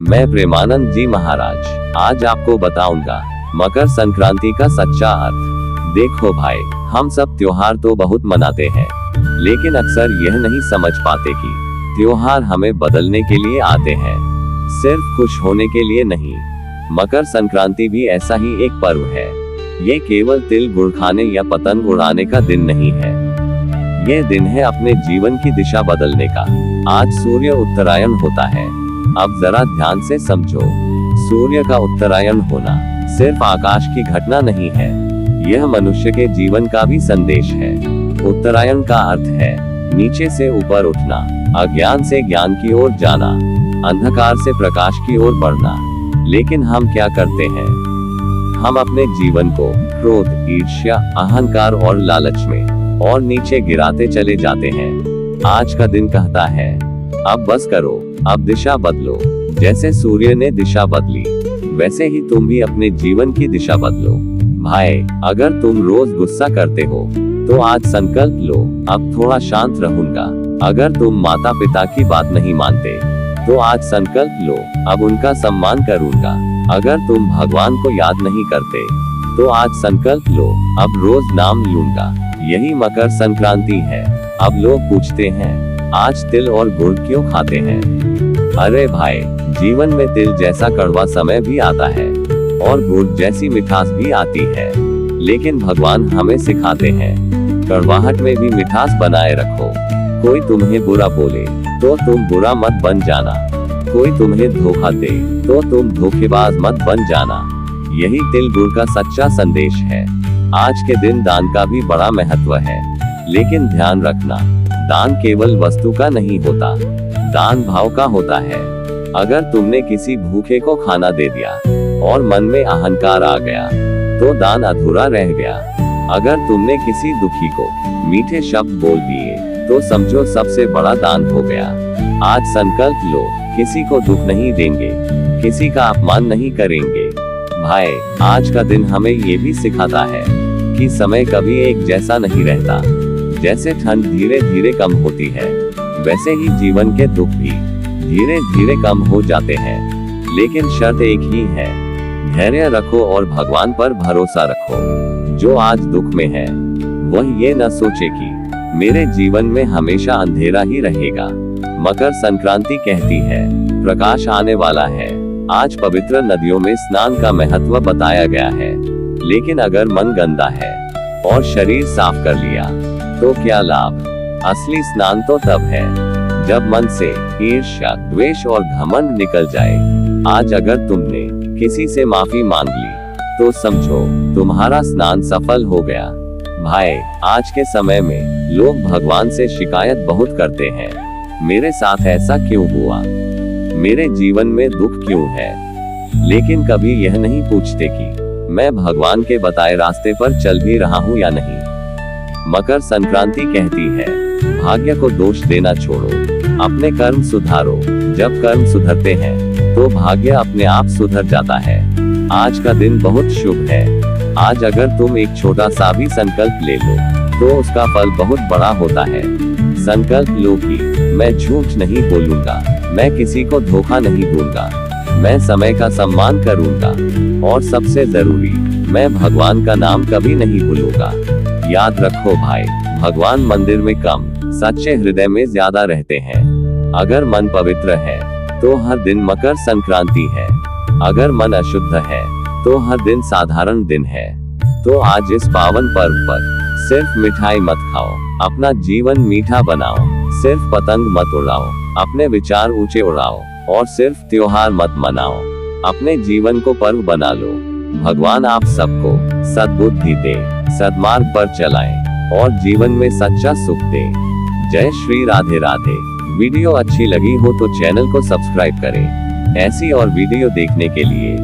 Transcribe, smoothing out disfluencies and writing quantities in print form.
मैं प्रेमानंद जी महाराज आज आपको बताऊंगा मकर संक्रांति का सच्चा अर्थ। देखो भाई, हम सब त्योहार तो बहुत मनाते हैं, लेकिन अक्सर यह नहीं समझ पाते कि त्योहार हमें बदलने के लिए आते हैं, सिर्फ खुश होने के लिए नहीं। मकर संक्रांति भी ऐसा ही एक पर्व है। ये केवल तिल गुड़ खाने या पतंग उड़ाने का दिन नहीं है। ये दिन है अपने जीवन की दिशा बदलने का। आज सूर्य उत्तरायण होता है। अब जरा ध्यान से समझो, सूर्य का उत्तरायण होना सिर्फ आकाश की घटना नहीं है, यह मनुष्य के जीवन का भी संदेश है। उत्तरायण का अर्थ है नीचे से ऊपर उठना, अज्ञान से ज्ञान की ओर जाना, अंधकार से प्रकाश की ओर बढ़ना। लेकिन हम क्या करते हैं? हम अपने जीवन को क्रोध, ईर्ष्या, अहंकार और लालच में और नीचे गिराते चले जाते हैं। आज का दिन कहता है अब बस करो, अब दिशा बदलो। जैसे सूर्य ने दिशा बदली, वैसे ही तुम भी अपने जीवन की दिशा बदलो। भाई, अगर तुम रोज गुस्सा करते हो तो आज संकल्प लो अब थोड़ा शांत रहूंगा। अगर तुम माता पिता की बात नहीं मानते तो आज संकल्प लो अब उनका सम्मान करूंगा। अगर तुम भगवान को याद नहीं करते तो आज संकल्प लो अब रोज नाम लूंगा। यही मकर संक्रांति है। अब लोग पूछते हैं आज तिल और गुड़ क्यों खाते हैं? अरे भाई, जीवन में तिल जैसा कड़वा समय भी आता है और गुड़ जैसी मिठास भी आती है, लेकिन भगवान हमें सिखाते हैं कड़वाहट में भी मिठास बनाए रखो। कोई तुम्हें बुरा बोले तो तुम बुरा मत बन जाना, कोई तुम्हें धोखा दे तो तुम धोखेबाज मत बन जाना। यही तिल गुड़ का सच्चा संदेश है। आज के दिन दान का भी बड़ा महत्व है, लेकिन ध्यान रखना, दान केवल वस्तु का नहीं होता, दान भाव का होता है। अगर तुमने किसी भूखे को खाना दे दिया और मन में अहंकार आ गया तो दान अधूरा रह गया। अगर तुमने किसी दुखी को मीठे शब्द बोल दिए तो समझो सबसे बड़ा दान हो गया। आज संकल्प लो, किसी को दुख नहीं देंगे, किसी का अपमान नहीं करेंगे। भाई, आज का दिन हमें ये भी सिखाता है कि समय कभी एक जैसा नहीं रहता। जैसे ठंड धीरे धीरे कम होती है, वैसे ही जीवन के दुख भी धीरे धीरे कम हो जाते हैं। लेकिन शर्त एक ही है, धैर्य रखो और भगवान पर भरोसा रखो। जो आज दुख में है वह ये न सोचे कि मेरे जीवन में हमेशा अंधेरा ही रहेगा। मकर संक्रांति कहती है प्रकाश आने वाला है। आज पवित्र नदियों में स्नान का महत्व बताया गया है, लेकिन अगर मन गंदा है और शरीर साफ कर लिया तो क्या लाभ? असली स्नान तो तब है जब मन से ईर्ष्या, द्वेष और घमंड निकल जाए। आज अगर तुमने किसी से माफी मांग ली तो समझो तुम्हारा स्नान सफल हो गया। भाई, आज के समय में लोग भगवान से शिकायत बहुत करते हैं, मेरे साथ ऐसा क्यों हुआ, मेरे जीवन में दुख क्यों है, लेकिन कभी यह नहीं पूछते कि मैं भगवान के बताए रास्ते पर चल भी रहा हूँ या नहीं। मकर संक्रांति कहती है भाग्य को दोष देना छोड़ो, अपने कर्म सुधारो। जब कर्म सुधरते हैं तो भाग्य अपने आप सुधर जाता है। आज का दिन बहुत शुभ है। आज अगर तुम एक छोटा सा भी संकल्प ले लो तो उसका फल बहुत बड़ा होता है। संकल्प लो कि मैं झूठ नहीं बोलूंगा, मैं किसी को धोखा नहीं दूंगा, मैं समय का सम्मान करूंगा और सबसे जरूरी, मैं भगवान का नाम कभी नहीं भूलूंगा। याद रखो भाई, भगवान मंदिर में कम, सच्चे हृदय में ज्यादा रहते हैं। अगर मन पवित्र है तो हर दिन मकर संक्रांति है। अगर मन अशुद्ध है तो हर दिन साधारण दिन है। तो आज इस पावन पर्व पर सिर्फ मिठाई मत खाओ, अपना जीवन मीठा बनाओ। सिर्फ पतंग मत उड़ाओ, अपने विचार ऊंचे उड़ाओ और सिर्फ त्योहार मत मनाओ, अपने जीवन को पर्व बना लो। भगवान आप सबको सद्बुद्धि दे, सद्मार्ग पर चलाएं और जीवन में सच्चा सुख दे। जय श्री राधे राधे। वीडियो अच्छी लगी हो तो चैनल को सब्सक्राइब करें। ऐसी और वीडियो देखने के लिए